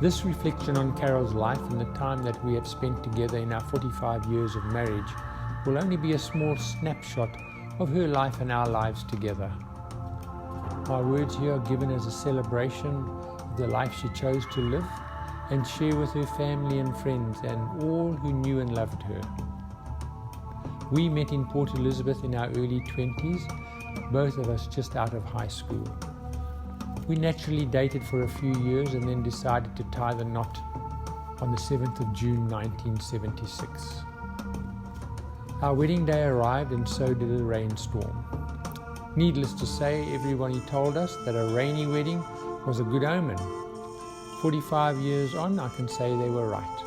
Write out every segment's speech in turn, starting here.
This reflection on Carol's life and the time that we have spent together in our 45 years of marriage will only be a small snapshot of her life and our lives together. My words here are given as a celebration of the life she chose to live and share with her family and friends and all who knew and loved her. We met in Port Elizabeth in our early 20s, both of us just out of high school. We naturally dated for a few years and then decided to tie the knot on the 7th of June 1976. Our wedding day arrived and so did a rainstorm. Needless to say, everybody told us that a rainy wedding was a good omen. 45 years on, I can say they were right.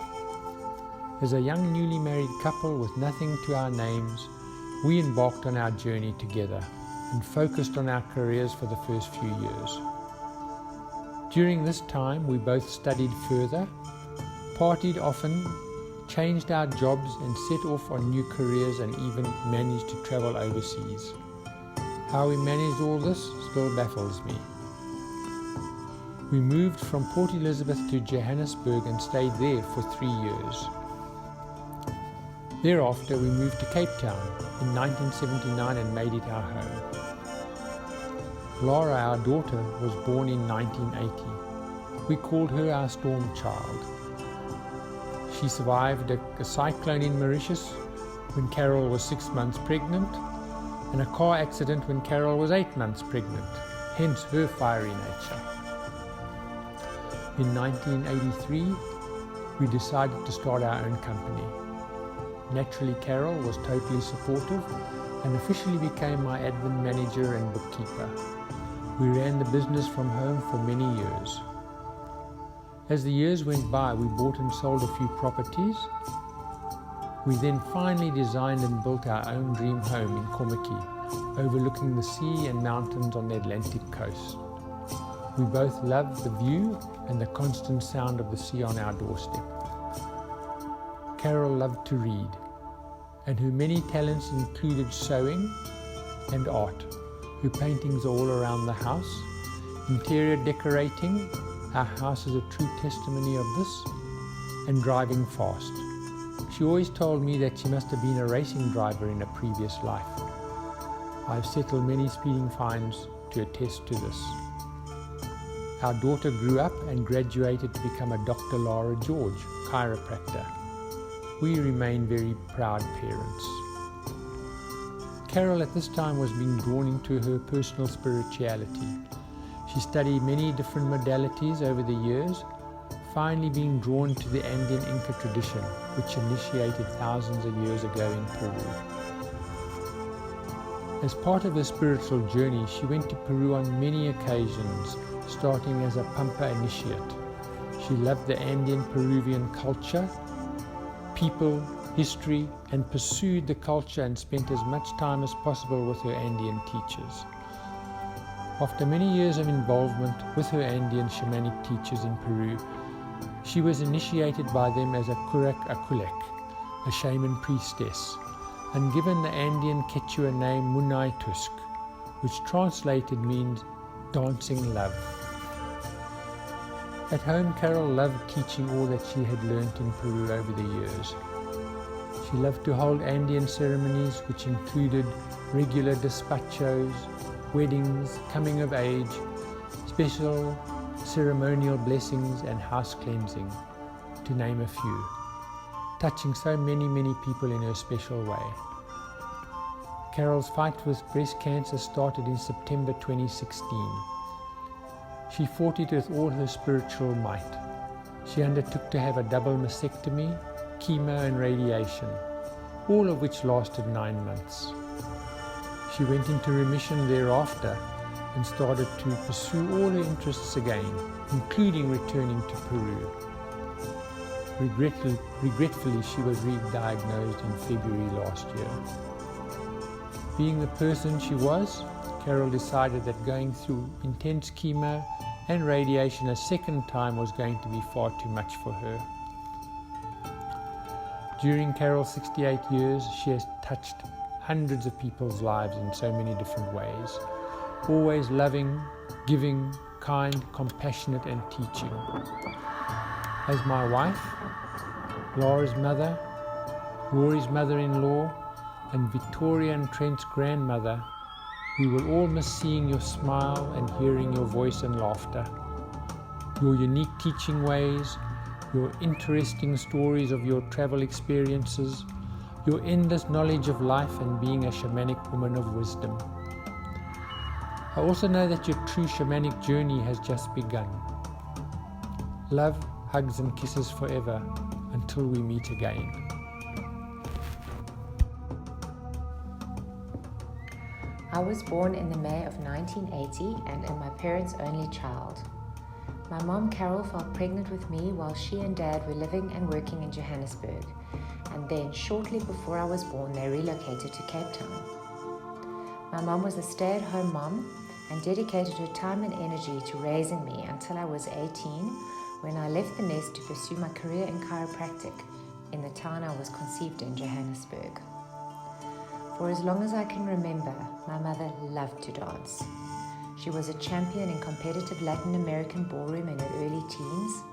As a young newly married couple with nothing to our names, we embarked on our journey together and focused on our careers for the first few years. During this time, we both studied further, partied often, changed our jobs and set off on new careers and even managed to travel overseas. How we managed all this still baffles me. We moved from Port Elizabeth to Johannesburg and stayed there for 3 years. Thereafter, we moved to Cape Town in 1979 and made it our home. Laura, our daughter, was born in 1980. We called her our storm child. She survived a cyclone in Mauritius when Carol was 6 months pregnant, and a car accident when Carol was 8 months pregnant, hence her fiery nature. In 1983, we decided to start our own company. Naturally, Carol was totally supportive and officially became my admin manager and bookkeeper. We ran the business from home for many years. As the years went by, we bought and sold a few properties. We then finally designed and built our own dream home in Kommetjie, overlooking the sea and mountains on the Atlantic coast. We both loved the view and the constant sound of the sea on our doorstep. Carol loved to read, and her many talents included sewing and art. Her paintings are all around the house. Interior decorating, our house is a true testimony of this, and driving fast. She always told me that she must have been a racing driver in a previous life. I've settled many speeding fines to attest to this. Our daughter grew up and graduated to become a Dr. Lara George, chiropractor. We remain very proud parents. Carol at this time was being drawn into her personal spirituality. She studied many different modalities over the years, finally being drawn to the Andean Inca tradition, which initiated thousands of years ago in Peru. As part of her spiritual journey, she went to Peru on many occasions, starting as a Pampa initiate. She loved the Andean Peruvian culture, people, history, and pursued the culture and spent as much time as possible with her Andean teachers. After many years of involvement with her Andean shamanic teachers in Peru, she was initiated by them as a Kurak Akulek, a shaman priestess, and given the Andean Quechua name Munai Tusk, which translated means dancing love. At home, Carol loved teaching all that she had learnt in Peru over the years. She loved to hold Andean ceremonies, which included regular despachos, weddings, coming of age, special ceremonial blessings and house cleansing, to name a few, touching so many people in her special way. Carol's fight with breast cancer started in September 2016. She fought it with all her spiritual might. She undertook to have a double mastectomy, chemo and radiation, all of which lasted 9 months. She went into remission thereafter and started to pursue all her interests again, including returning to Peru. Regretfully, she was re-diagnosed in February last year. Being the person she was, Carol decided that going through intense chemo and radiation a second time was going to be far too much for her. During Carol's 68 years, she has touched hundreds of people's lives in so many different ways, always loving, giving, kind, compassionate, and teaching. As my wife, Laura's mother, Rory's mother-in-law, and Victoria and Trent's grandmother, we will all miss seeing your smile and hearing your voice and laughter. Your unique teaching ways, your interesting stories of your travel experiences, your endless knowledge of life and being a shamanic woman of wisdom. I also know that your true shamanic journey has just begun. Love, hugs and kisses forever until we meet again. I was born in the May of 1980 and am my parents' only child. My mom Carol fell pregnant with me while she and Dad were living and working in Johannesburg, and then shortly before I was born they relocated to Cape Town. My mom was a stay-at-home mom and dedicated her time and energy to raising me until I was 18, when I left the nest to pursue my career in chiropractic in the town I was conceived in, Johannesburg. For as long as I can remember, my mother loved to dance. She was a champion in competitive Latin American ballroom in her early teens,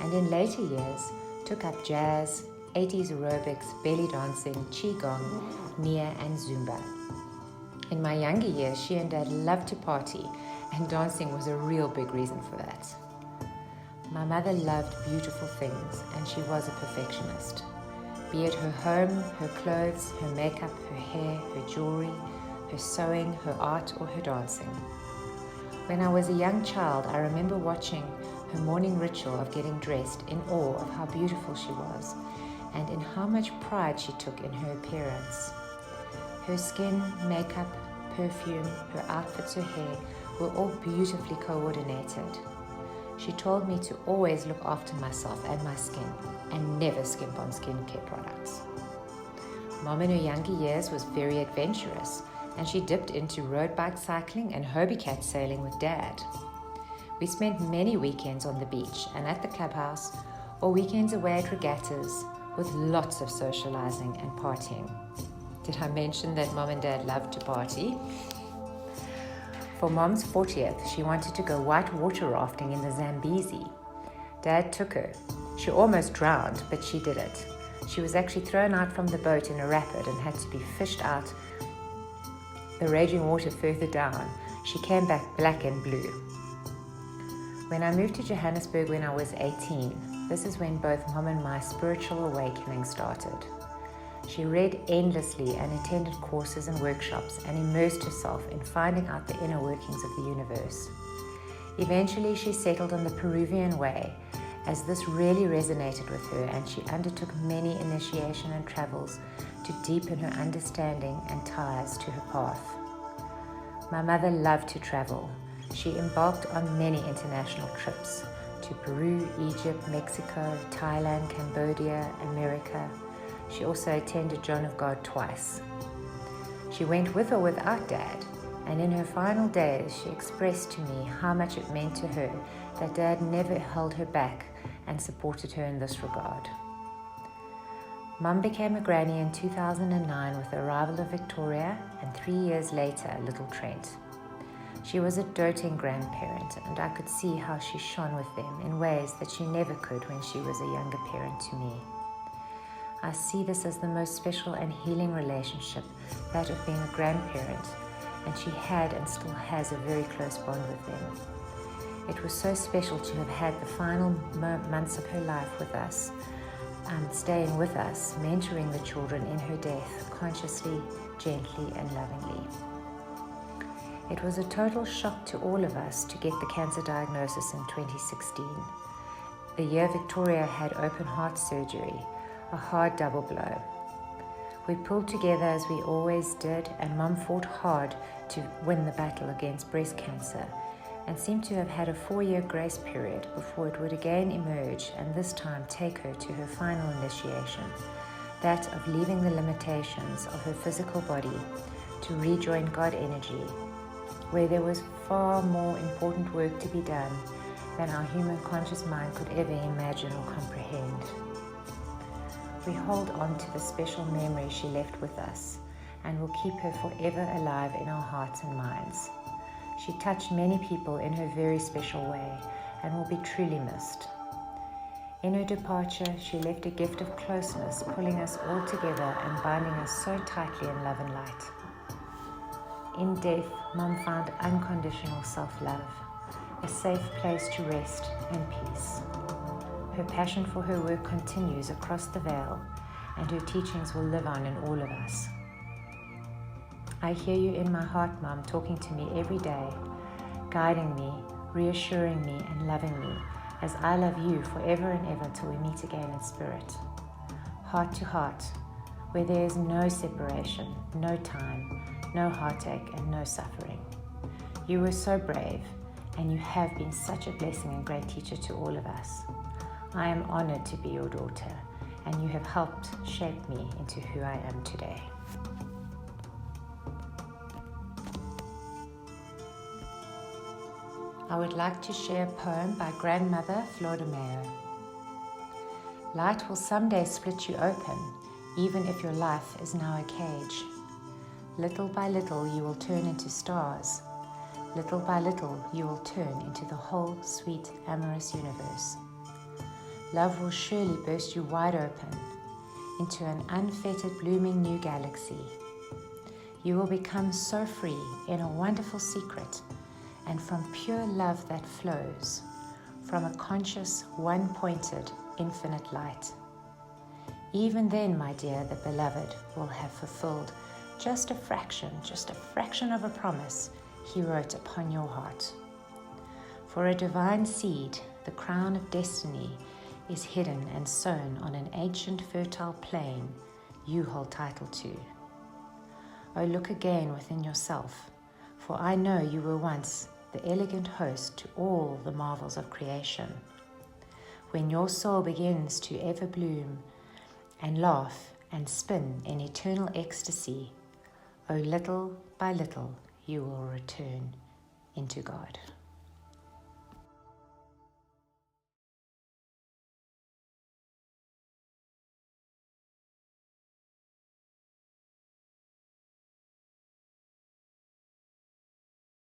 and in later years took up jazz, 80s aerobics, belly dancing, qigong, nia and zumba. In my younger years, she and Dad loved to party, and dancing was a real big reason for that. My mother loved beautiful things, and she was a perfectionist. Be it her home, her clothes, her makeup, her hair, her jewelry, her sewing, her art, or her dancing. When I was a young child, I remember watching her morning ritual of getting dressed in awe of how beautiful she was and in how much pride she took in her appearance. Her skin, makeup, perfume, her outfits, her hair were all beautifully coordinated. She told me to always look after myself and my skin and never skimp on skincare products. Mom in her younger years was very adventurous, and she dipped into road bike cycling and Hobie Cat sailing with Dad. We spent many weekends on the beach and at the clubhouse, or weekends away at regattas with lots of socializing and partying. Did I mention that Mom and Dad loved to party? For Mom's 40th, she wanted to go white water rafting in the Zambezi. Dad took her. She almost drowned, but she did it. She was actually thrown out from the boat in a rapid and had to be fished out the raging water further down. She came back black and blue. When I moved to Johannesburg when I was 18, this is when both Mom and my spiritual awakening started. She read endlessly and attended courses and workshops and immersed herself in finding out the inner workings of the universe. Eventually, she settled on the Peruvian way, as this really resonated with her, and she undertook many initiation and travels to deepen her understanding and ties to her path. My mother loved to travel. She embarked on many international trips to Peru, Egypt, Mexico, Thailand, Cambodia, America. She also attended John of God twice. She went with or without Dad, and in her final days she expressed to me how much it meant to her that Dad never held her back and supported her in this regard. Mum became a granny in 2009 with the arrival of Victoria and 3 years later, little Trent. She was a doting grandparent, and I could see how she shone with them in ways that she never could when she was a younger parent to me. I see this as the most special and healing relationship, that of being a grandparent, and she had and still has a very close bond with them. It was so special to have had the final months of her life with us, staying with us, mentoring the children in her death, consciously, gently, and lovingly. It was a total shock to all of us to get the cancer diagnosis in 2016, the year Victoria had open heart surgery, a hard double blow. We pulled together as we always did, and Mum fought hard to win the battle against breast cancer, and seemed to have had a 4-year grace period before it would again emerge and this time take her to her final initiation, that of leaving the limitations of her physical body to rejoin God energy, where there was far more important work to be done than our human conscious mind could ever imagine or comprehend. We hold on to the special memory she left with us and will keep her forever alive in our hearts and minds. She touched many people in her very special way and will be truly missed. In her departure, she left a gift of closeness, pulling us all together and binding us so tightly in love and light. In death, Mom found unconditional self-love, a safe place to rest and peace. Her passion for her work continues across the veil, and her teachings will live on in all of us. I hear you in my heart, Mom, talking to me every day, guiding me, reassuring me, and loving me, as I love you forever and ever till we meet again in spirit. Heart to heart, where there is no separation, no time, no heartache, and no suffering. You were so brave, and you have been such a blessing and great teacher to all of us. I am honored to be your daughter, and you have helped shape me into who I am today. I would like to share a poem by Grandmother Flor de Mayo. Light will someday split you open, even if your life is now a cage. Little by little you will turn into stars. Little by little you will turn into the whole sweet amorous universe. Love will surely burst you wide open into an unfettered blooming new galaxy. You will become so free in a wonderful secret, and from pure love that flows from a conscious, one-pointed, infinite light. Even then, my dear, the beloved will have fulfilled just a fraction of a promise he wrote upon your heart. For a divine seed, the crown of destiny is hidden and sown on an ancient fertile plain you hold title to. Oh, look again within yourself, for I know you were once the elegant host to all the marvels of creation. When your soul begins to ever bloom and laugh and spin in eternal ecstasy, oh, little by little you will return into God.